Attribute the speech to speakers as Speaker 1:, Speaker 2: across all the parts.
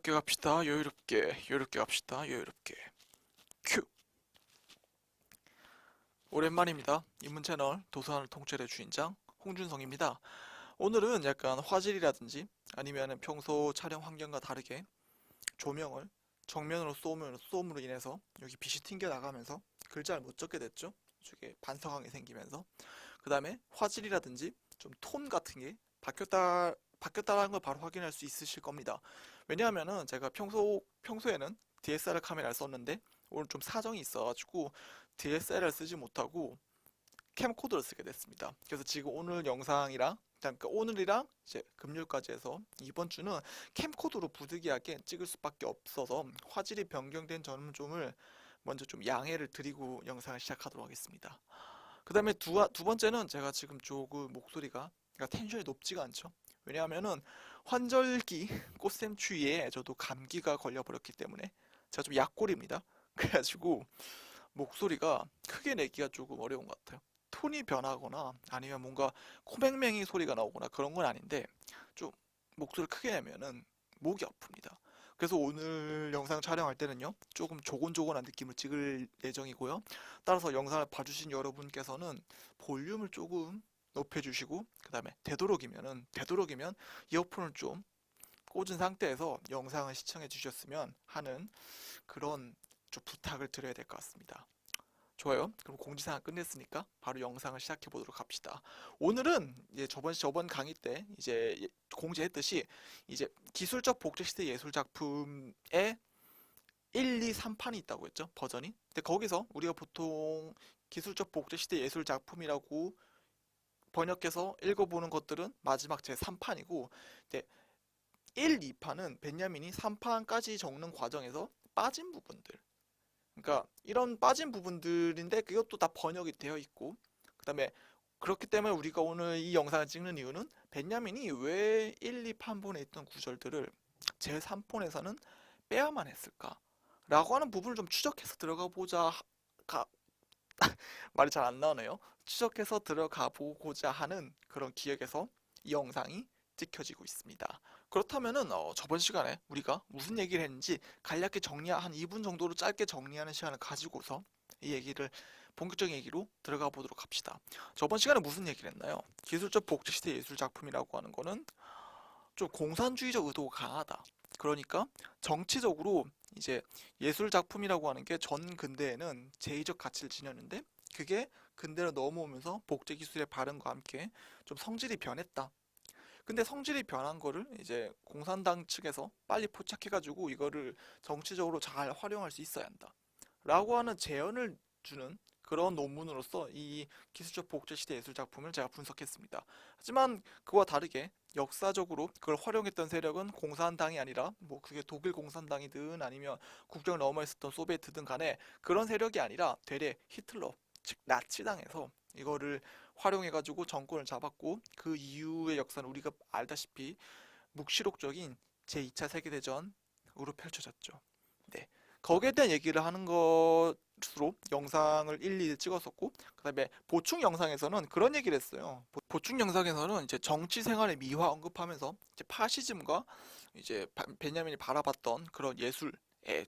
Speaker 1: 여유롭게 갑시다. 여유롭게 갑시다. 여유롭게. 큐. 오랜만입니다. 입문 채널 도서관을 통째로 주인장 홍준성입니다. 오늘은 약간 화질이라든지 아니면 평소 촬영 환경과 다르게 조명을 정면으로 쏘음으로 인해서 여기 빛이 튕겨 나가면서 글자를 못 적게 됐죠. 이쪽에 반사광이 생기면서 그 다음에 화질이라든지 좀 톤 같은 게 바뀌었다라는 걸 바로 확인할 수 있으실 겁니다. 왜냐하면은 제가 평소에는 DSLR 카메라를 썼는데 오늘 좀 사정이 있어가지고 DSLR을 쓰지 못하고 캠코더를 쓰게 됐습니다. 그래서 지금 오늘 영상이랑 그러니까 오늘이랑 이제 금요일까지 해서 이번 주는 캠코더로 부득이하게 찍을 수밖에 없어서 화질이 변경된 점을 먼저 좀 양해를 드리고 영상을 시작하도록 하겠습니다. 그 다음에 두 번째는 제가 지금 조금 목소리가 그러니까 텐션이 높지가 않죠. 왜냐하면은 환절기 꽃샘추위에 저도 감기가 걸려버렸기 때문에 제가 좀 약골입니다. 그래가지고 목소리가 크게 내기가 조금 어려운 것 같아요. 톤이 변하거나 아니면 뭔가 코맹맹이 소리가 나오거나 그런 건 아닌데 좀 목소리를 크게 내면은 목이 아픕니다. 그래서 오늘 영상 촬영할 때는요 조금 조곤조곤한 느낌을 찍을 예정이고요. 따라서 영상을 봐주신 여러분께서는 볼륨을 조금 높여주시고 그 다음에 되도록이면 이어폰을 좀 꽂은 상태에서 영상을 시청해 주셨으면 하는 그런 좀 부탁을 드려야 될 것 같습니다. 좋아요. 그럼 공지사항 끝냈으니까 바로 영상을 시작해 보도록 합시다. 오늘은 이제 저번 강의 때 이제 공지했듯이 이제 기술적 복제 시대 예술 작품의 1, 2, 3판이 있다고 했죠. 버전이. 근데 거기서 우리가 보통 기술적 복제 시대 예술 작품이라고 번역해서 읽어보는 것들은 마지막 제 3판이고 이제 1, 2판은 벤야민이 3판까지 적는 과정에서 빠진 부분들. 그러니까 이런 빠진 부분들인데 그것도 다 번역이 되어 있고 그다음에 그렇기 때문에 우리가 오늘 이 영상을 찍는 이유는 벤야민이 왜 1, 2판본에 있던 구절들을 제 3폰에서는 빼야만 했을까? 라고 하는 부분을 좀 추적해서 들어가 보자 말이 잘 안 나오네요. 추적해서 들어가 보고자 하는 그런 기획에서 이 영상이 찍혀지고 있습니다. 그렇다면은 저번 시간에 우리가 무슨 얘기를 했는지 간략히 한 2분 정도로 짧게 정리하는 시간을 가지고서 이 얘기를 본격적인 얘기로 들어가 보도록 합시다. 저번 시간에 무슨 얘기를 했나요? 기술적 복제 시대 예술 작품이라고 하는 거는 좀 공산주의적 의도가 강하다. 그러니까 정치적으로 이제 예술 작품이라고 하는 게 전 근대에는 제의적 가치를 지녔는데 그게 근대로 넘어오면서 복제 기술의 발현과 함께 좀 성질이 변했다. 근데 성질이 변한 거를 이제 공산당 측에서 빨리 포착해가지고 이거를 정치적으로 잘 활용할 수 있어야 한다. 라고 하는 제언을 주는 그런 논문으로서 이 기술적 복제 시대 예술 작품을 제가 분석했습니다. 하지만 그와 다르게 역사적으로 그걸 활용했던 세력은 공산당이 아니라 뭐 그게 독일 공산당이든 아니면 국경을 넘어 있었던 소비에트든 간에 그런 세력이 아니라 되레 히틀러 즉 나치당에서 이거를 활용해가지고 정권을 잡았고 그 이후의 역사는 우리가 알다시피 묵시록적인 제2차 세계대전으로 펼쳐졌죠. 네. 거기에 대한 얘기를 하는 것으로 영상을 1, 2를 찍었었고 그다음에 보충 영상에서는 그런 얘기를 했어요. 보충 영상에서는 이제 정치 생활의 미화 언급하면서 이제 파시즘과 이제 베냐민이 바라봤던 그런 예술의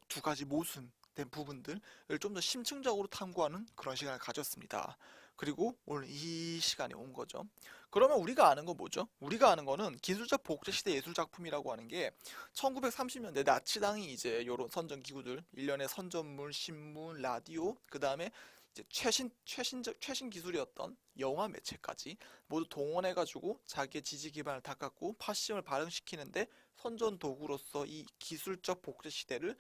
Speaker 1: 두 가지 모순된 부분들을 좀 더 심층적으로 탐구하는 그런 시간을 가졌습니다. 그리고 오늘 이 시간이 온 거죠. 그러면 우리가 아는 건 뭐죠? 우리가 아는 거는 기술적 복제 시대 예술 작품이라고 하는 게 1930년대 나치당이 이제 요런 선전 기구들 일련의 선전물, 신문, 라디오, 그 다음에 이제 최신 기술이었던 영화 매체까지 모두 동원해가지고 자기의 지지 기반을 닦았고 파시즘을 발흥시키는데 선전 도구로서 이 기술적 복제 시대를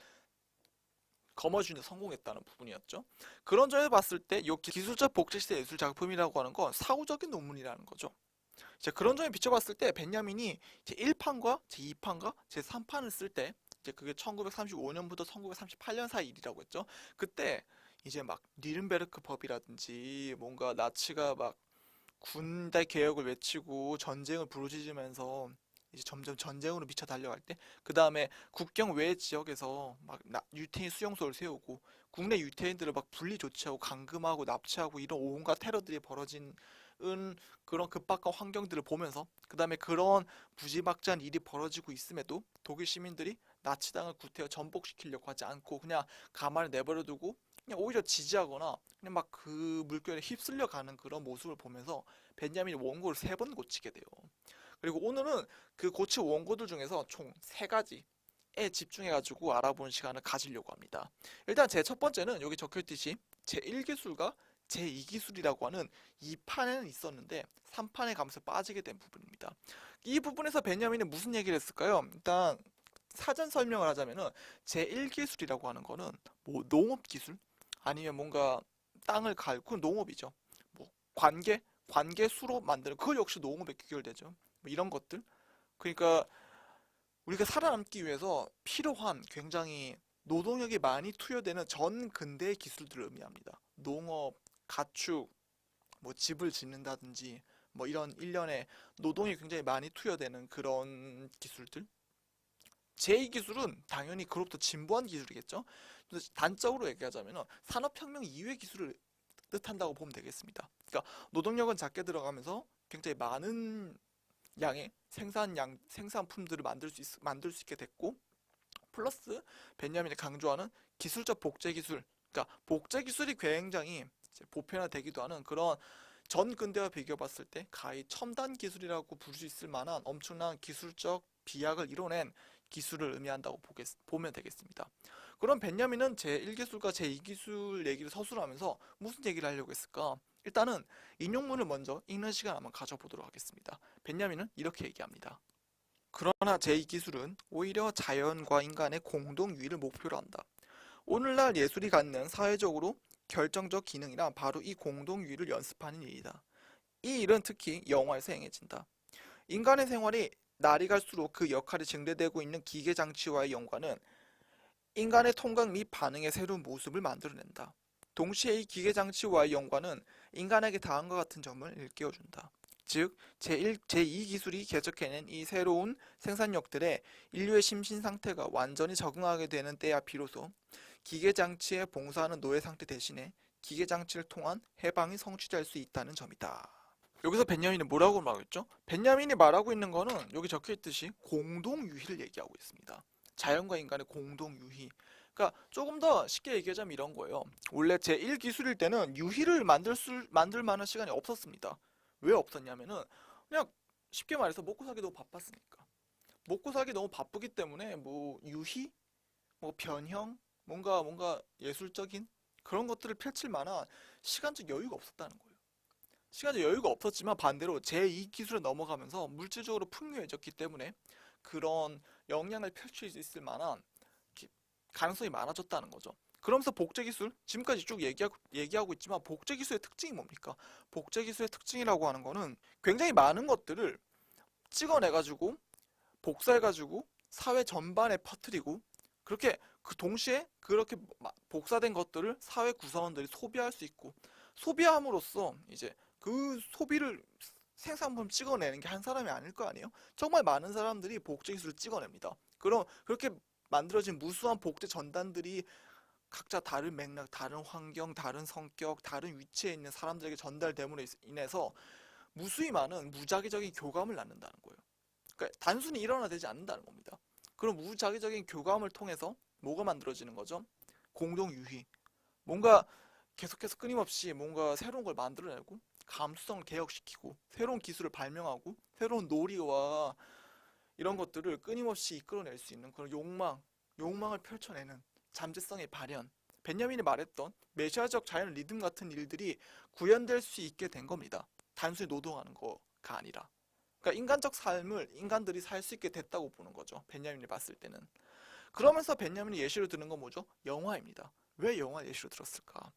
Speaker 1: 거머쥐는 성공했다는 부분이었죠. 그런 점에서 봤을 때 이 기술적 복제 시대 예술 작품이라고 하는 건 사후적인 논문이라는 거죠. 이제 그런 점에 비춰봤을 때 벤야민이 제1판과 제2판과 제3판을 쓸 때 이제 그게 1935년부터 1938년 사이 일이라고 했죠. 그때 이제 막 니른베르크 법이라든지 뭔가 나치가 막 군대 개혁을 외치고 전쟁을 부르짖으면서 이제 점점 전쟁으로 미쳐 달려갈 때, 그 다음에 국경 외 지역에서 막 유태인 수용소를 세우고 국내 유태인들을 막 분리 조치하고 감금하고 납치하고 이런 온갖 테러들이 벌어진 그런 급박한 환경들을 보면서 그 다음에 그런 무지막지한 일이 벌어지고 있음에도 독일 시민들이 나치당을 구태여 전복시키려고 하지 않고 그냥 가만히 내버려두고 그냥 오히려 지지하거나 그냥 막 그 물결에 휩쓸려 가는 그런 모습을 보면서 벤야민이 원고를 3번 고치게 돼요. 그리고 오늘은 그 고칠 원고들 중에서 총 3가지에 집중해가지고 알아보는 시간을 가지려고 합니다. 일단 제 첫 번째는 여기 적혀있듯이 제1기술과 제2기술이라고 하는 2판에는 있었는데 3판에 가면서 빠지게 된 부분입니다. 이 부분에서 베냐민이 무슨 얘기를 했을까요? 일단 사전 설명을 하자면은 제1기술이라고 하는 거는 뭐 농업기술 아니면 뭔가 땅을 갈고 농업이죠. 뭐 관계수로 만드는 그거 역시 농업에 귀결되죠. 뭐 이런 것들. 그러니까 우리가 살아남기 위해서 필요한 굉장히 노동력이 많이 투여되는 전 근대의 기술들을 의미합니다. 농업, 가축, 뭐 집을 짓는다든지 뭐 이런 일련의 노동이 굉장히 많이 투여되는 그런 기술들. 제2기술은 당연히 그로부터 진보한 기술이겠죠. 그래서 단적으로 얘기하자면 산업혁명 이후의 기술을 뜻한다고 보면 되겠습니다. 그러니까 노동력은 작게 들어가면서 굉장히 많은 양의 생산품들을 만들 수 있게 됐고, 플러스 벤야민이 강조하는 기술적 복제 기술, 그러니까 복제 기술이 굉장히 이제 보편화되기도 하는 그런 전 근대와 비교해 봤을 때 가히 첨단 기술이라고 부를 수 있을 만한 엄청난 기술적 비약을 이뤄낸 기술을 의미한다고 보면 되겠습니다. 그럼 벤야민은 제1기술과 제2기술 얘기를 서술하면서 무슨 얘기를 하려고 했을까? 일단은 인용문을 먼저 읽는 시간 한번 가져보도록 하겠습니다. 벤야민은 이렇게 얘기합니다. 그러나 제2기술은 오히려 자연과 인간의 공동 유의를 목표로 한다. 오늘날 예술이 갖는 사회적으로 결정적 기능이란 바로 이 공동 유의를 연습하는 일이다. 이 일은 특히 영화에서 행해진다. 인간의 생활이 날이 갈수록 그 역할이 증대되고 있는 기계 장치와의 연관은 인간의 통각 및 반응의 새로운 모습을 만들어낸다. 동시에 이 기계 장치와의 연관은 인간에게 다음과 같은 점을 일깨워준다. 즉, 제2 기술이 개척해낸 이 새로운 생산력들에 인류의 심신 상태가 완전히 적응하게 되는 때야 비로소 기계 장치에 봉사하는 노예 상태 대신에 기계 장치를 통한 해방이 성취될 수 있다는 점이다. 여기서 벤야민이 뭐라고 말했죠? 벤야민이 말하고 있는 거는 여기 적혀 있듯이 공동유희를 얘기하고 있습니다. 자연과 인간의 공동유희. 그러니까 조금 더 쉽게 얘기하자면 이런 거예요. 원래 제1기술일 때는 유희를 만들 만한 시간이 없었습니다. 왜 없었냐면은 그냥 쉽게 말해서 먹고 살기 너무 바빴으니까. 먹고 살기 너무 바쁘기 때문에 뭐 유희, 뭐 변형, 뭔가 예술적인 그런 것들을 펼칠 만한 시간적 여유가 없었다는 거예요. 시간적 여유가 없었지만 반대로 제2기술에 넘어가면서 물질적으로 풍요해졌기 때문에 그런 역량을 펼칠 수 있을 만한 가능성이 많아졌다는 거죠. 그러면서 복제기술, 지금까지 쭉 얘기하고 있지만 복제기술의 특징이 뭡니까? 복제기술의 특징이라고 하는 거는 굉장히 많은 것들을 찍어내가지고 복사해가지고 사회 전반에 퍼뜨리고 그렇게 그 동시에 그렇게 복사된 것들을 사회 구성원들이 소비할 수 있고 소비함으로써 이제 그 소비를 생산품 찍어내는 게 한 사람이 아닐 거 아니에요? 정말 많은 사람들이 복제 기술을 찍어냅니다. 그럼 그렇게 만들어진 무수한 복제 전단들이 각자 다른 맥락, 다른 환경, 다른 성격, 다른 위치에 있는 사람들에게 전달됨으로 인해서 무수히 많은 무작위적인 교감을 낳는다는 거예요. 그러니까 단순히 일어나되지 않는다는 겁니다. 그런 무작위적인 교감을 통해서 뭐가 만들어지는 거죠? 공동유희. 뭔가 계속해서 끊임없이 뭔가 새로운 걸 만들어내고 감수성을 개혁시키고 새로운 기술을 발명하고 새로운 놀이와 이런 것들을 끊임없이 이끌어낼 수 있는 그런 욕망을 펼쳐내는 잠재성의 발현. 벤야민이 말했던 메시아적 자연 리듬 같은 일들이 구현될 수 있게 된 겁니다. 단순히 노동하는 거가 아니라. 그러니까 인간적 삶을 인간들이 살 수 있게 됐다고 보는 거죠. 벤야민이 봤을 때는. 그러면서 벤야민이 예시로 드는 건 뭐죠? 영화입니다. 왜 영화 예시로 들었을까?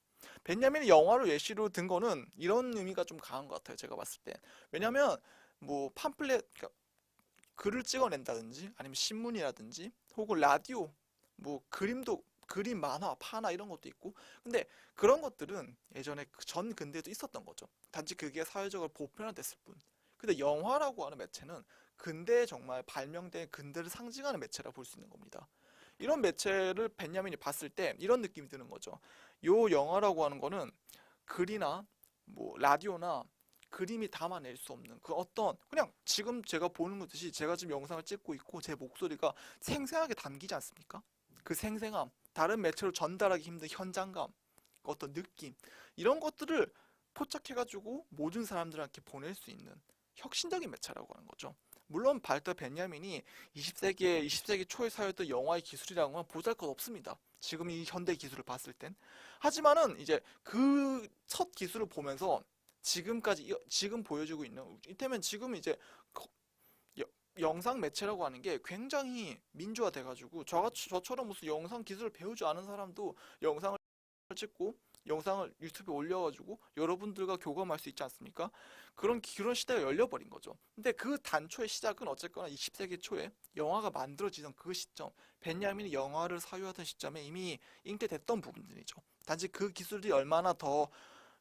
Speaker 1: 벤야민이 영화로 예시로 든 거는 이런 의미가 좀 강한 것 같아요. 제가 봤을 때. 왜냐면 뭐 팜플렛, 그러니까 글을 찍어낸다든지 아니면 신문이라든지 혹은 라디오, 뭐 그림, 만화, 파나 이런 것도 있고 근데 그런 것들은 예전에 전 근대에도 있었던 거죠. 단지 그게 사회적으로 보편화됐을 뿐. 근데 영화라고 하는 매체는 근대에 정말 발명된 근대를 상징하는 매체라 볼 수 있는 겁니다. 이런 매체를 벤야민이 봤을 때 이런 느낌이 드는 거죠. 요 영화라고 하는 거는 글이나 뭐 라디오나 그림이 담아낼 수 없는 그 어떤 그냥 지금 제가 보는 듯이 제가 지금 영상을 찍고 있고 제 목소리가 생생하게 담기지 않습니까? 그 생생함, 다른 매체로 전달하기 힘든 현장감, 어떤 느낌 이런 것들을 포착해가지고 모든 사람들한테 보낼 수 있는 혁신적인 매체라고 하는 거죠. 물론 발터 베냐민이 20세기 초에 사용했던 영화의 기술이라는 건 보잘것없습니다. 지금 이 현대 기술을 봤을 땐. 하지만은 이제 그 첫 기술을 보면서 지금까지 지금 보여주고 있는 이때면 지금 이제 여- 영상 매체라고 하는 게 굉장히 민주화돼 가지고 저처럼 무슨 영상 기술을 배우지 않은 사람도 영상을 찍고 영상을 유튜브에 올려가지고 여러분들과 교감할 수 있지 않습니까? 그런 시대가 열려버린 거죠. 근데 그 단초의 시작은 어쨌거나 20세기 초에 영화가 만들어지던 그 시점, 벤야민이 영화를 사유하던 시점에 이미 잉태됐던 부분들이죠. 단지 그 기술이 얼마나 더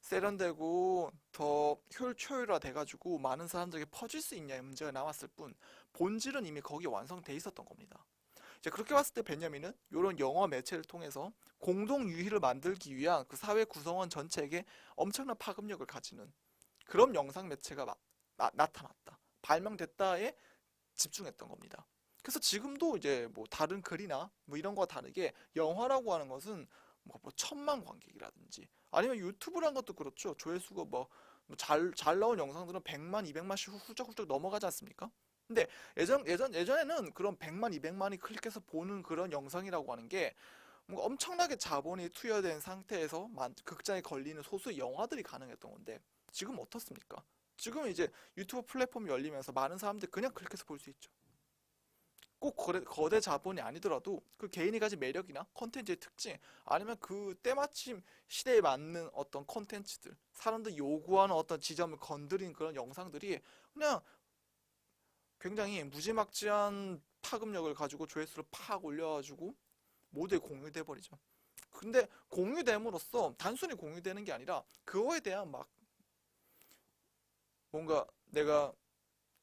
Speaker 1: 세련되고 더 효율화 돼가지고 많은 사람들에게 퍼질 수 있냐의 문제가 남았을 뿐 본질은 이미 거기에 완성돼 있었던 겁니다. 이제 그렇게 봤을 때 베냐민은 이런 영화 매체를 통해서 공동 유희를 만들기 위한 그 사회 구성원 전체에게 엄청난 파급력을 가지는 그런 영상 매체가 나타났다. 발명됐다에 집중했던 겁니다. 그래서 지금도 이제 뭐 다른 글이나 뭐 이런 거와 다르게 영화라고 하는 것은 뭐 천만 관객이라든지 아니면 유튜브란 것도 그렇죠. 조회수가 잘 나온 영상들은 100만, 200만씩 훌쩍훌쩍 넘어가지 않습니까? 근데 예전에는 그런 100만, 200만이 클릭해서 보는 그런 영상이라고 하는 게 뭔가 엄청나게 자본이 투여된 상태에서 극장에 걸리는 소수의 영화들이 가능했던 건데 지금 어떻습니까? 지금 이제 유튜브 플랫폼이 열리면서 많은 사람들이 그냥 클릭해서 볼 수 있죠. 꼭 거대 자본이 아니더라도 그 개인이 가진 매력이나 컨텐츠의 특징 아니면 그 때마침 시대에 맞는 어떤 컨텐츠들 사람들 요구하는 어떤 지점을 건드린 그런 영상들이 그냥 굉장히 무지막지한 파급력을 가지고 조회수를 팍 올려가지고 모두에 공유돼 버리죠. 근데 공유됨으로써 단순히 공유되는 게 아니라 그거에 대한 막 뭔가 내가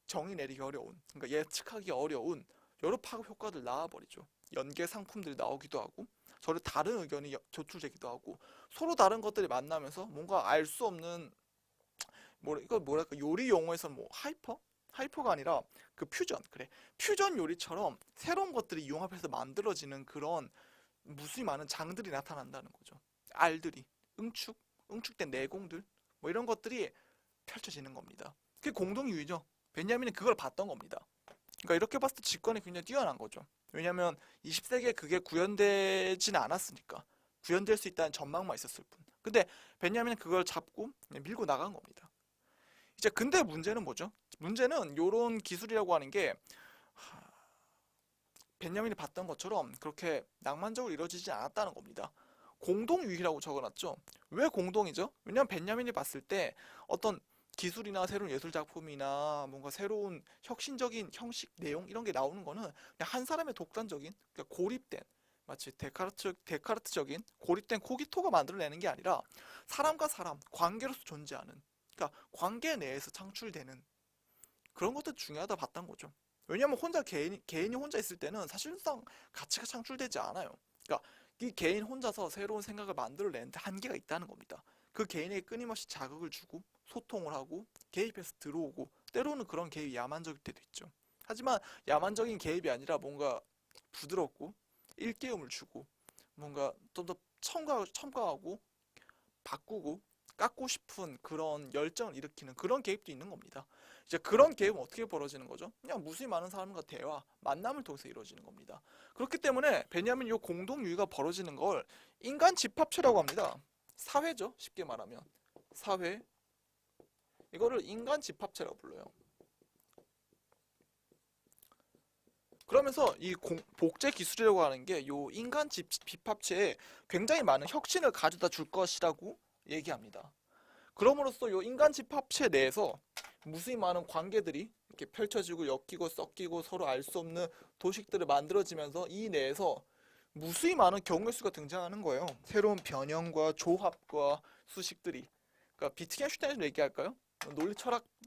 Speaker 1: 정의 내리기 어려운 그러니까 예측하기 어려운 여러 파급 효과들 나와버리죠. 연계 상품들이 나오기도 하고 서로 다른 의견이 조출되기도 하고 서로 다른 것들이 만나면서 뭔가 알 수 없는 이거 뭐랄까 요리 용어에서는 뭐 하이퍼가 아니라 그 퓨전 그래 퓨전 요리처럼 새로운 것들이 융합해서 만들어지는 그런 무수히 많은 장들이 나타난다는 거죠. 알들이 응축된 내공들 뭐 이런 것들이 펼쳐지는 겁니다. 그게 공동유의죠. 베냐민은 그걸 봤던 겁니다. 그러니까 이렇게 봤을 때 직관이 굉장히 뛰어난 거죠. 왜냐하면 20세기에 그게 구현되지는 않았으니까 구현될 수 있다는 전망만 있었을 뿐. 근데 베냐민은 그걸 잡고 밀고 나간 겁니다. 이제 근데 문제는 뭐죠? 문제는 요런 기술이라고 하는 게 벤야민이 봤던 것처럼 그렇게 낭만적으로 이루어지지 않았다는 겁니다. 공동유희라고 적어놨죠. 왜 공동이죠? 왜냐하면 벤야민이 봤을 때 어떤 기술이나 새로운 예술 작품이나 뭔가 새로운 혁신적인 형식, 내용 이런 게 나오는 거는 그냥 한 사람의 독단적인 그러니까 고립된 마치 데카르트적인 고립된 코기토가 만들어내는 게 아니라 사람과 사람 관계로서 존재하는 그러니까 관계 내에서 창출되는 그런 것도 중요하다 봤던 거죠. 왜냐면 개인이 혼자 있을 때는 사실상 가치가 창출되지 않아요. 그러니까 이 개인 혼자서 새로운 생각을 만들어내는데 한계가 있다는 겁니다. 그 개인에게 끊임없이 자극을 주고 소통을 하고 개입해서 들어오고 때로는 그런 개입이 야만적일 때도 있죠. 하지만 야만적인 개입이 아니라 뭔가 부드럽고 일깨움을 주고 뭔가 좀 더 첨가하고 바꾸고 깎고 싶은 그런 열정을 일으키는 그런 개입도 있는 겁니다. 이제 그런 개입은 어떻게 벌어지는 거죠? 그냥 무수히 많은 사람과 대화, 만남을 통해서 이루어지는 겁니다. 그렇기 때문에 베냐민 이 공동유희가 벌어지는 걸 인간 집합체라고 합니다. 사회죠, 쉽게 말하면. 사회. 이거를 인간 집합체라고 불러요. 그러면서 이 복제 기술이라고 하는 게 요 인간 집합체에 굉장히 많은 혁신을 가져다 줄 것이라고 얘기합니다. 그럼으로써 요 인간 집합체 내에서 무수히 많은 관계들이 이렇게 펼쳐지고 엮이고 섞이고 서로 알 수 없는 도식들을 만들어지면서 이 내에서 무수히 많은 경우의 수가 등장하는 거예요. 새로운 변형과 조합과 수식들이. 그러니까 비트겐슈타인을 얘기할까요?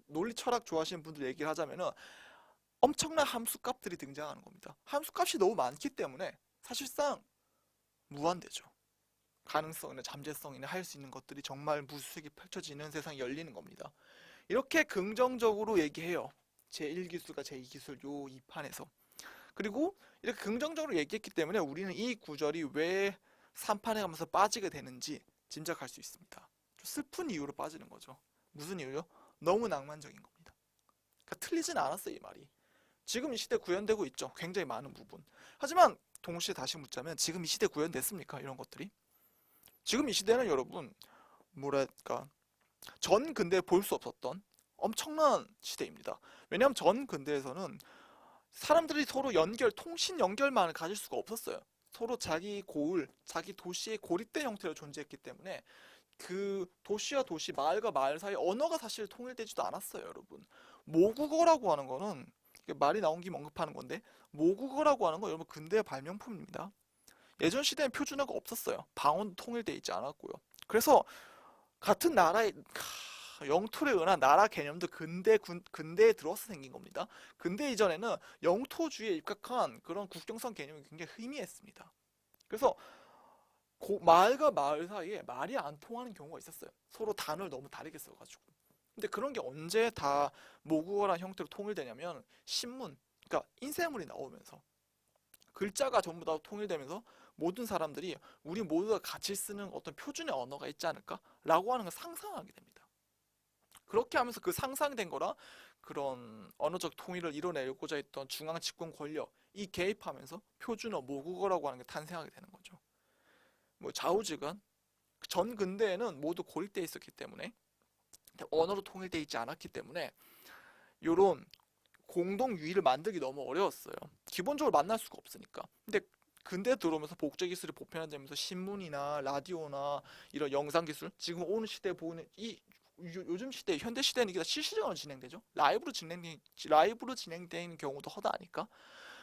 Speaker 1: 논리 철학 좋아하시는 분들 얘기를 하자면은 엄청난 함수값들이 등장하는 겁니다. 함수값이 너무 많기 때문에 사실상 무한대죠. 가능성이나 잠재성이나 할 수 있는 것들이 정말 무수하게 펼쳐지는 세상이 열리는 겁니다. 이렇게 긍정적으로 얘기해요. 제1기술과 제2기술 요 2판에서. 그리고 이렇게 긍정적으로 얘기했기 때문에 우리는 이 구절이 왜 3판에 가면서 빠지게 되는지 짐작할 수 있습니다. 좀 슬픈 이유로 빠지는 거죠. 무슨 이유요? 너무 낭만적인 겁니다. 그러니까 틀리진 않았어요, 이 말이. 지금 이 시대 구현되고 있죠. 굉장히 많은 부분. 하지만 동시에 다시 묻자면 지금 이 시대 구현됐습니까? 이런 것들이. 지금 이 시대는 여러분 뭐랄까 전 근대에 볼 수 없었던 엄청난 시대입니다. 왜냐하면 전 근대에서는 사람들이 서로 통신 연결만을 가질 수가 없었어요. 서로 자기 고을, 자기 도시의 고립된 형태로 존재했기 때문에 그 도시와 도시, 마을과 마을 사이 언어가 사실 통일되지도 않았어요, 여러분. 모국어라고 하는 거는 이게 말이 나온 김에 언급하는 건데 모국어라고 하는 건 여러분 근대의 발명품입니다. 예전 시대엔 표준어가 없었어요. 방언도 통일돼 있지 않았고요. 그래서 같은 나라의 영토에 의한 나라 개념도 근대에 들어와서 생긴 겁니다. 근대 이전에는 영토주의에 입각한 그런 국경선 개념이 굉장히 희미했습니다. 그래서 마을과 마을 사이에 말이 안 통하는 경우가 있었어요. 서로 단어를 너무 다르게 써가지고. 근데 그런 게 언제 다 모국어란 형태로 통일되냐면 신문, 그러니까 인쇄물이 나오면서 글자가 전부 다 통일되면서 모든 사람들이 우리 모두가 같이 쓰는 어떤 표준의 언어가 있지 않을까? 라고 하는 걸 상상하게 됩니다. 그렇게 하면서 그 상상된 거라 그런 언어적 통일을 이뤄내고자 했던 중앙 집권 권력이 개입하면서 표준어, 모국어라고 하는 게 탄생하게 되는 거죠. 뭐 좌우지간 전 근대에는 모두 고립되어 있었기 때문에 언어로 통일되어 있지 않았기 때문에 이런 공동 유의를 만들기 너무 어려웠어요. 기본적으로 만날 수가 없으니까. 근데 근대 들어오면서 복제 기술이 보편화되면서 신문이나 라디오나 이런 영상 기술, 지금 오는 시대에 보는 이 요즘 시대, 현대 시대는 이게 다 실시간으로 진행되죠. 라이브로 진행되는 경우도 허다하니까.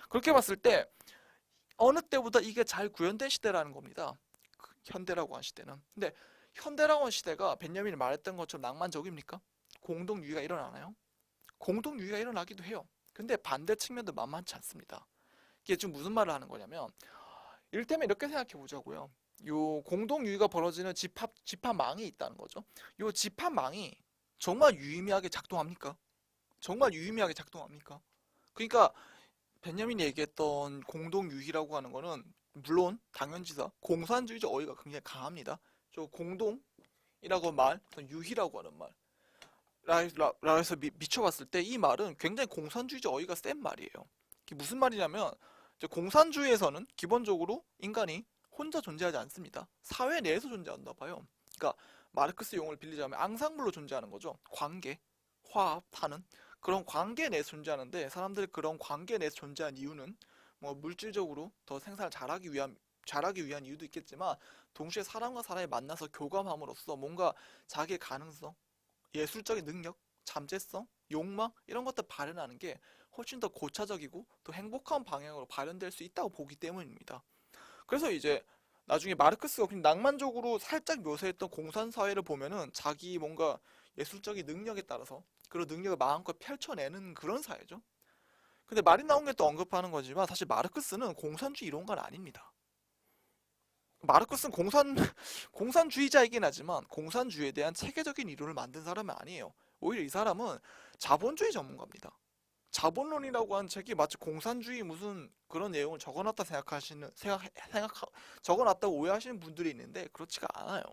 Speaker 1: 그렇게 봤을 때 어느 때보다 이게 잘 구현된 시대라는 겁니다. 현대라고 한 시대는. 근데 현대라고 한 시대가 벤jamin이 말했던 것처럼 낭만적입니까? 공동 유의가 일어나나요? 공동 유의가 일어나기도 해요. 근데 반대 측면도 만만치 않습니다. 이게 지금 무슨 말을 하는 거냐면 이를테면 이렇게 생각해 보자고요. 요 공동 유의가 벌어지는 집합망이 있다는 거죠. 요 집합망이 정말 유의미하게 작동합니까? 정말 유의미하게 작동합니까? 그러니까 벤jamin이 얘기했던 공동 유의라고 하는 거는 물론 당연지사 공산주의적 어휘가 굉장히 강합니다. 저 공동이라고 말, 유희라고 하는 말 라해서 미쳐봤을 때 이 말은 굉장히 공산주의적 어휘가 센 말이에요. 이게 무슨 말이냐면 이제 공산주의에서는 기본적으로 인간이 혼자 존재하지 않습니다. 사회 내에서 존재한다 봐요. 그러니까 마르크스 용어를 빌리자면 앙상블로 존재하는 거죠. 관계, 화합하는 그런 관계 내에서 존재하는데 사람들이 그런 관계 내에서 존재한 이유는 뭐 물질적으로 더 생산을 잘하기 위한 이유도 있겠지만 동시에 사람과 사람이 만나서 교감함으로써 뭔가 자기의 가능성, 예술적인 능력, 잠재성, 욕망 이런 것들 발현하는 게 훨씬 더 고차적이고 더 행복한 방향으로 발현될 수 있다고 보기 때문입니다. 그래서 이제 나중에 마르크스가 그냥 낭만적으로 살짝 묘사했던 공산사회를 보면은 자기 뭔가 예술적인 능력에 따라서 그런 능력을 마음껏 펼쳐내는 그런 사회죠. 근데 말이 나온 게 또 언급하는 거지만 사실 마르크스는 공산주의 이론가는 아닙니다. 마르크스는 공산주의자이긴 하지만 공산주의에 대한 체계적인 이론을 만든 사람은 아니에요. 오히려 이 사람은 자본주의 전문가입니다. 자본론이라고 하는 책이 마치 공산주의 무슨 그런 내용을 적어놨다고 오해하시는 분들이 있는데 그렇지가 않아요.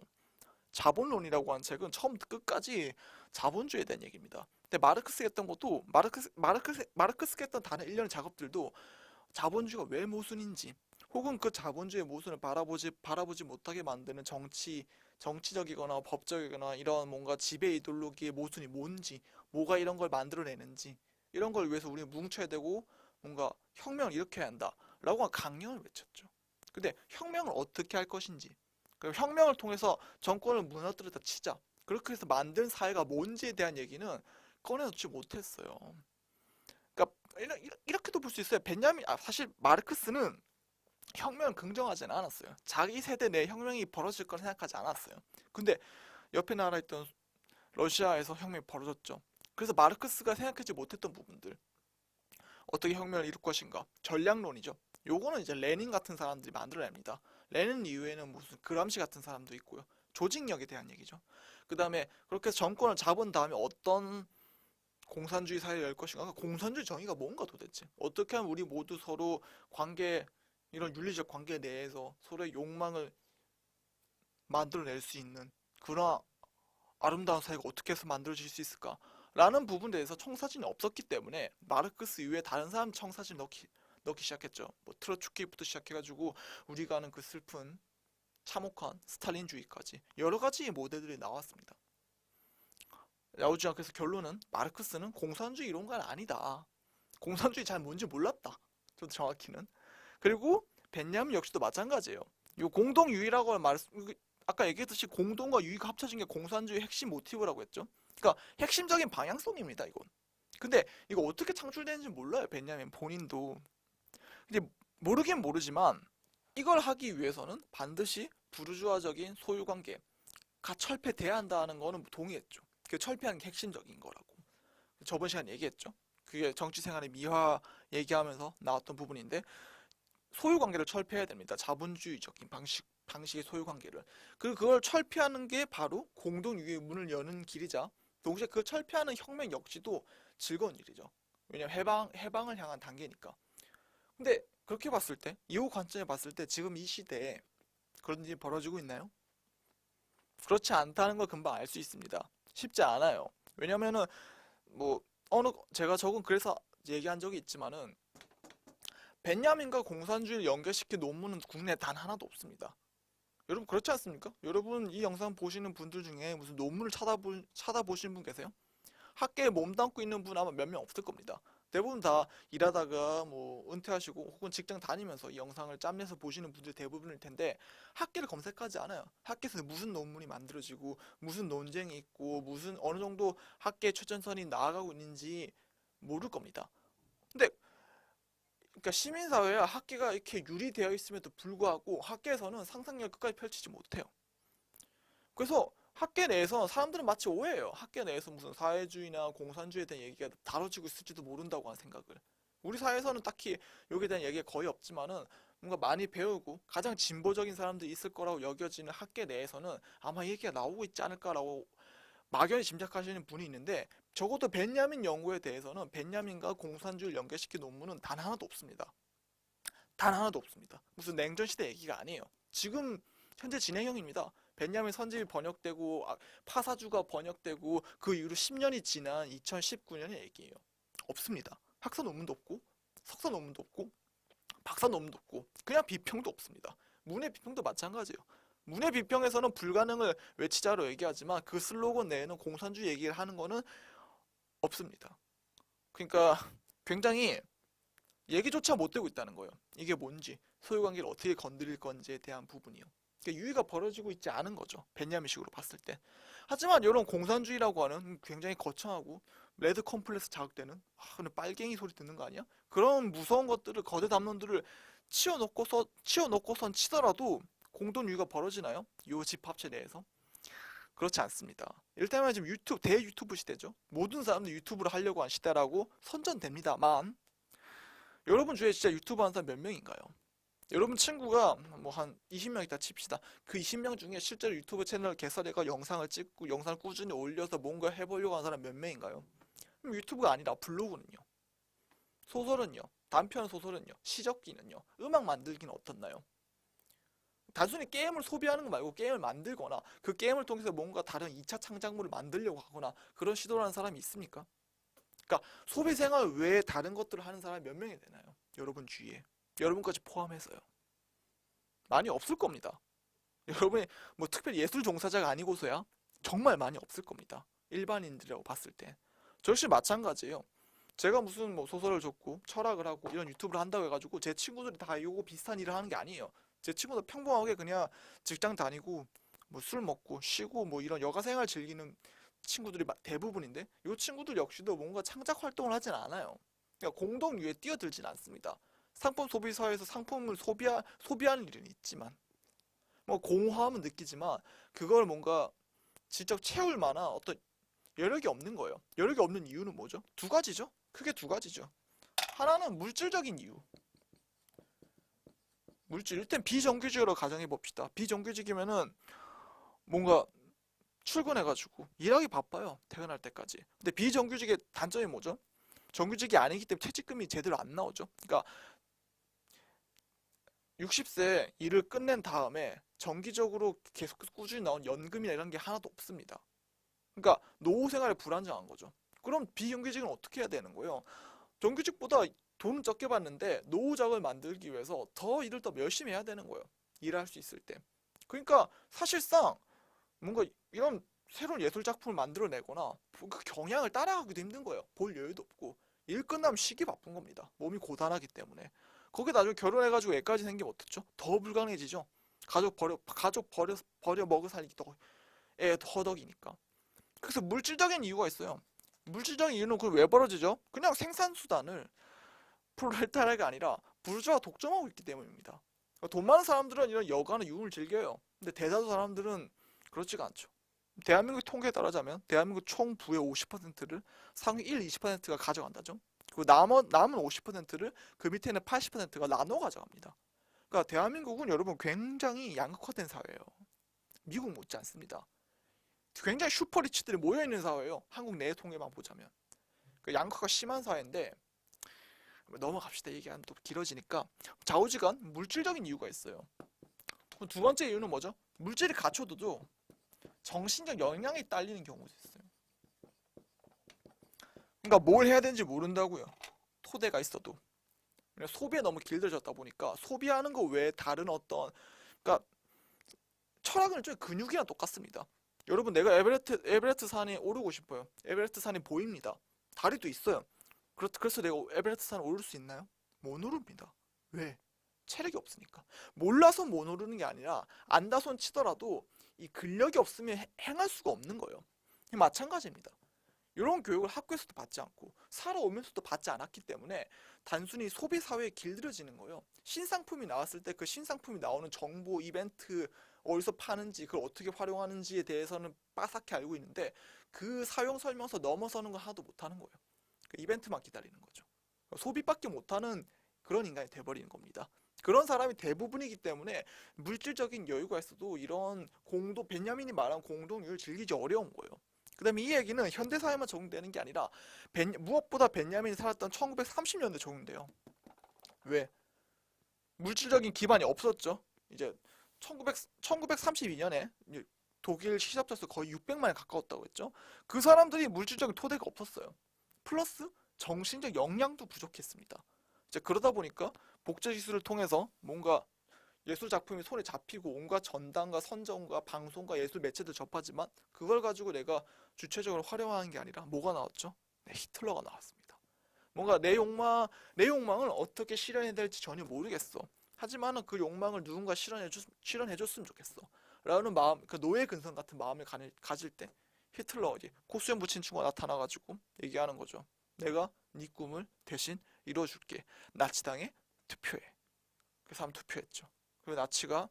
Speaker 1: 자본론이라고 하는 책은 처음부터 끝까지 자본주의에 대한 얘기입니다. 근데 마르크스가 했던 것도 마르크스가 했던 다른 일련의 작업들도 자본주의가 왜 모순인지 혹은 그 자본주의의 모순을 바라보지 못하게 만드는 정치적이거나 법적이거나 이런 뭔가 지배 이데올로기의 모순이 뭔지 뭐가 이런 걸 만들어내는지 이런 걸 위해서 우리는 뭉쳐야 되고 뭔가 혁명을 일으켜야 한다 라고 강령을 외쳤죠. 근데 혁명을 어떻게 할 것인지 그리고 혁명을 통해서 정권을 무너뜨렸다 치자 그렇게 해서 만든 사회가 뭔지에 대한 얘기는 꺼내놓지 못했어요. 그러니까 이렇게도 볼 수 있어요. 사실 마르크스는 혁명을 긍정하지는 않았어요. 자기 세대 내 혁명이 벌어질 걸 생각하지 않았어요. 근데 옆에 나라 있던 러시아에서 혁명이 벌어졌죠. 그래서 마르크스가 생각하지 못했던 부분들 어떻게 혁명을 이룰 것인가 전략론이죠. 요거는 이제 레닌 같은 사람들이 만들어냅니다. 레닌 이후에는 무슨 그람시 같은 사람도 있고요. 조직력에 대한 얘기죠. 그 다음에 그렇게 해서 정권을 잡은 다음에 어떤 공산주의 사회를 열 것인가? 그러니까 공산주의 정의가 뭔가 도대체? 어떻게 하면 우리 모두 서로 관계, 이런 윤리적 관계 내에서 서로의 욕망을 만들어낼 수 있는 그런 아름다운 사회가 어떻게 해서 만들어질 수 있을까? 라는 부분에 대해서 청사진이 없었기 때문에 마르크스 이외에 다른 사람 청사진 넣기 시작했죠. 뭐 트로츠키부터 시작해가지고 우리가 아는 그 슬픈 참혹한 스탈린주의까지 여러 가지 모델들이 나왔습니다. 야오지가 그래서 결론은 마르크스는 공산주의 이론가는 아니다. 공산주의 잘 뭔지 몰랐다. 좀 정확히는. 그리고 벤야민 역시도 마찬가지예요. 이 공동유의라고 아까 얘기했듯이 공동과 유의가 합쳐진 게 공산주의 핵심 모티브라고 했죠. 그러니까 핵심적인 방향성입니다, 이건. 근데 이거 어떻게 창출되는지 몰라요, 벤야민 본인도. 근데 모르긴 모르지만 이걸 하기 위해서는 반드시 부르주아적인 소유관계가 철폐돼야 한다는 거는 동의했죠. 그 철폐하는 게 핵심적인 거라고. 저번 시간에 얘기했죠. 그게 정치생활의 미화 얘기하면서 나왔던 부분인데 소유관계를 철폐해야 됩니다. 자본주의적인 방식의 소유관계를. 그리고 그걸 철폐하는 게 바로 공동유의 문을 여는 길이자 동시에 그 철폐하는 혁명 역시도 즐거운 일이죠. 왜냐면 해방을 향한 단계니까. 근데 그렇게 봤을 때, 이후 관점에 봤을 때 지금 이 시대에 그런 일이 벌어지고 있나요? 그렇지 않다는 걸 금방 알 수 있습니다. 쉽지 않아요. 왜냐면은 뭐 제가 적은 그래서 얘기한 적이 있지만은 벤야민과 공산주의를 연결시킨 논문은 국내에 단 하나도 없습니다. 여러분 그렇지 않습니까? 여러분 이 영상 보시는 분들 중에 무슨 논문을 찾아보시는 분 계세요? 학계에 몸담고 있는 분 아마 몇 명 없을 겁니다. 대부분 다 일하다가 뭐 은퇴하시고 혹은 직장 다니면서 이 영상을 짬내서 보시는 분들 대부분일 텐데 학계를 검색하지 않아요. 학계에서 무슨 논문이 만들어지고 무슨 논쟁이 있고 무슨 어느 정도 학계 최전선이 나아가고 있는지 모를 겁니다. 근데 그러니까 시민사회와 학계가 이렇게 유리되어 있음에도 불구하고 학계에서는 상상력을 끝까지 펼치지 못해요. 그래서 학계 내에서 사람들은 마치 오해해요. 학계 내에서 무슨 사회주의나 공산주의에 대한 얘기가 다뤄지고 있을지도 모른다고 하는 생각을. 우리 사회에서는 딱히 여기에 대한 얘기가 거의 없지만은 뭔가 많이 배우고 가장 진보적인 사람들이 있을 거라고 여겨지는 학계 내에서는 아마 얘기가 나오고 있지 않을까라고 막연히 짐작하시는 분이 있는데 적어도 벤야민 연구에 대해서는 벤야민과 공산주의를 연결시킨 논문은 단 하나도 없습니다. 단 하나도 없습니다. 무슨 냉전 시대 얘기가 아니에요. 지금 현재 진행형입니다. 벤야민 선집이 번역되고 파사주가 번역되고 그 이후로 10년이 지난 2019년의 얘기예요. 없습니다. 학사 논문도 없고 석사 논문도 없고 박사 논문도 없고 그냥 비평도 없습니다. 문해 비평도 마찬가지예요. 문해 비평에서는 불가능을 외치자로 얘기하지만 그 슬로건 내에는 공산주의 얘기를 하는 거는 없습니다. 그러니까 굉장히 얘기조차 못 되고 있다는 거예요. 이게 뭔지, 소유관계를 어떻게 건드릴 건지에 대한 부분이요. 그러니까 유의가 벌어지고 있지 않은 거죠. 벤야민식으로 봤을 때. 하지만 이런 공산주의라고 하는 굉장히 거창하고 레드 컴플렉스 자극되는 근데 빨갱이 소리 듣는 거 아니야? 그런 무서운 것들을 거대 담론들을 치워놓고선 치더라도 공동 유의가 벌어지나요? 요 집합체 내에서? 그렇지 않습니다. 이를테면 지금 대유튜브 시대죠. 모든 사람들이 유튜브를 하려고 한 시대라고 선전됩니다만 여러분 주위에 진짜 유튜브 하는 사람 몇 명인가요? 여러분 친구가 뭐 한 20명 있다 칩시다. 그 20명 중에 실제로 유튜브 채널을 개설해가 영상을 찍고 영상을 꾸준히 올려서 뭔가 해보려고 하는 사람 몇 명인가요? 그럼 유튜브가 아니라 블로그는요? 소설은요? 단편 소설은요? 시적기는요? 음악 만들기는 어떻나요? 단순히 게임을 소비하는 거 말고 게임을 만들거나 그 게임을 통해서 뭔가 다른 2차 창작물을 만들려고 하거나 그런 시도를 하는 사람이 있습니까? 그러니까 소비 생활 외에 다른 것들을 하는 사람이 몇 명이 되나요? 여러분 주위에. 여러분까지 포함해서요. 많이 없을 겁니다. 여러분이 뭐 특별히 예술 종사자가 아니고서야 정말 많이 없을 겁니다. 일반인들이라고 봤을 때. 저 역시 마찬가지예요. 제가 무슨 뭐 소설을 적고 철학을 하고 이런 유튜브를 한다고 해가지고 제 친구들이 다 이거 비슷한 일을 하는 게 아니에요. 제 친구들 평범하게 그냥 직장 다니고 뭐 술 먹고 쉬고 뭐 이런 여가 생활 즐기는 친구들이 대부분인데 이 친구들 역시도 뭔가 창작 활동을 하진 않아요. 그러니까 공동유에 뛰어들진 않습니다. 상품 소비 사회에서 상품을 소비하는 일은 있지만 뭐 공허함은 느끼지만 그걸 뭔가 직접 채울 만한 어떤 여력이 없는 거예요. 여력이 없는 이유는 뭐죠? 두 가지죠. 크게 두 가지죠. 하나는 물질적인 이유. 일단 비정규직으로 가정해 봅시다. 비정규직이면은 뭔가 출근해가지고 일하기 바빠요. 퇴근할 때까지. 근데 비정규직의 단점이 뭐죠? 정규직이 아니기 때문에 퇴직금이 제대로 안 나오죠. 그러니까 60세 일을 끝낸 다음에 정기적으로 계속 꾸준히 나온 연금이나 이런 게 하나도 없습니다. 그러니까 노후 생활에 불안정한 거죠. 그럼 비정규직은 어떻게 해야 되는 거예요? 정규직보다 돈은 적게 받는데 노후작을 만들기 위해서 더 일을 더 열심히 해야 되는 거예요. 일할 수 있을 때. 그러니까 사실상 뭔가 이런 새로운 예술 작품을 만들어내거나 그 경향을 따라가기도 힘든 거예요. 볼 여유도 없고 일 끝나면 쉬기 바쁜 겁니다. 몸이 고단하기 때문에. 거기에 나중에 결혼해가지고 애까지 생기면 어떻죠? 더 불가능해지죠. 가족 버려 먹여 살리기 애 허덕이니까. 그래서 물질적인 이유가 있어요. 물질적인 이유는 그럼 왜 벌어지죠? 그냥 생산수단을 프롤레타리아가 아니라 부르주아가 독점하고 있기 때문입니다. 돈 많은 사람들은 이런 여가나 유흥을 즐겨요. 근데 대다수 사람들은 그렇지가 않죠. 대한민국 통계에 따르자면 대한민국 총 부의 50%를 상위 1, 20%가 가져간다죠. 그리고 남은 50%를 그 밑에 있는 80%가 나눠 가져갑니다. 그러니까 대한민국은 여러분 굉장히 양극화된 사회예요. 미국 못지 않습니다. 굉장히 슈퍼리치들이 모여있는 사회예요. 한국 내 통계만 보자면. 그 양극화가 심한 사회인데 넘어갑시다. 얘기하면 또 길어지니까. 좌우지간 물질적인 이유가 있어요. 두 번째 이유는 뭐죠? 물질이 갖춰둬도 정신적 영향이 딸리는 경우도 있어요. 그러니까 뭘 해야 되는지 모른다고요. 토대가 있어도. 소비에 너무 길들여졌다 보니까 소비하는 거 외에 다른 어떤, 그러니까 철학은 좀 근육이랑 똑같습니다. 여러분, 내가 에베레스트 산에 오르고 싶어요. 에베레스트 산이 보입니다. 다리도 있어요. 그래서 내가 에베레스트 산을 오를 수 있나요? 못 오릅니다. 왜? 체력이 없으니까. 몰라서 못 오르는 게 아니라 안다손 치더라도 이 근력이 없으면 행할 수가 없는 거예요. 마찬가지입니다. 이런 교육을 학교에서도 받지 않고 살아오면서도 받지 않았기 때문에 단순히 소비 사회에 길들여지는 거예요. 신상품이 나왔을 때 그 신상품이 나오는 정보, 이벤트, 어디서 파는지, 그걸 어떻게 활용하는지에 대해서는 빠삭히 알고 있는데 그 사용 설명서 넘어서는 거 하나도 못하는 거예요. 그 이벤트만 기다리는 거죠. 소비밖에 못하는 그런 인간이 돼버리는 겁니다. 그런 사람이 대부분이기 때문에 물질적인 여유가 있어도 이런 베냐민이 말한 공동유를 즐기기 어려운 거예요. 그 다음에 이 얘기는 현대사회만 적용되는 게 아니라 무엇보다 베냐민이 살았던 1930년대 적용돼요. 왜? 물질적인 기반이 없었죠. 이제 1932년에 독일 시잡자 수 거의 600만에 가까웠다고 했죠. 그 사람들이 물질적인 토대가 없었어요. 플러스 정신적 역량도 부족했습니다. 이제 그러다 보니까 복제 기술을 통해서 뭔가 예술 작품이 손에 잡히고 온갖 전당과 선정과 방송과 예술 매체들 접하지만 그걸 가지고 내가 주체적으로 활용하는 게 아니라 뭐가 나왔죠? 네, 히틀러가 나왔습니다. 뭔가 내 욕망을 어떻게 실현해야 될지 전혀 모르겠어. 하지만은 그 욕망을 누군가 실현해줬으면 좋겠어. 라는 마음, 그 노예 근성 같은 마음을 가질 때 히틀러 코수염 붙인 친구가 나타나가지고 얘기하는 거죠. 내가 네 꿈을 대신 이뤄줄게. 나치당에 투표해. 그래서 한번 투표했죠. 그리고 나치가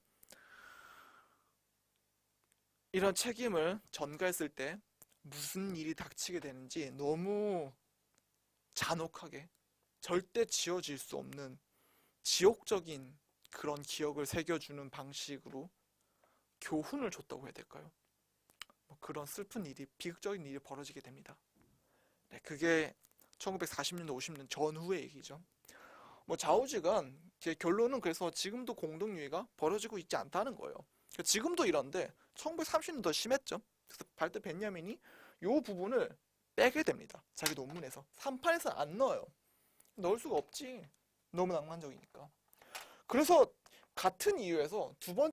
Speaker 1: 이런 책임을 전가했을 때 무슨 일이 닥치게 되는지 너무 잔혹하게 절대 지워질 수 없는 지옥적인 그런 기억을 새겨주는 방식으로 교훈을 줬다고 해야 될까요? 그런 슬픈 일이, 비극적인 일이 벌어지게 됩니다. 네, 그게 1940년대, 50년 전후의 얘기죠. 좌우지간 제 결론은 그래서 지금도 공동유해가 벌어지고 있지 않다는 거예요. 지금도 이런데 1930년 더 심했죠. 그래서 발트 베냐민이 이 부분을 빼게 됩니다. 자기 논문에서 3판에서 안 넣어요. 넣을 수가 없지. 너무 낭만적이니까. 그래서 같은 이유에서 두 번째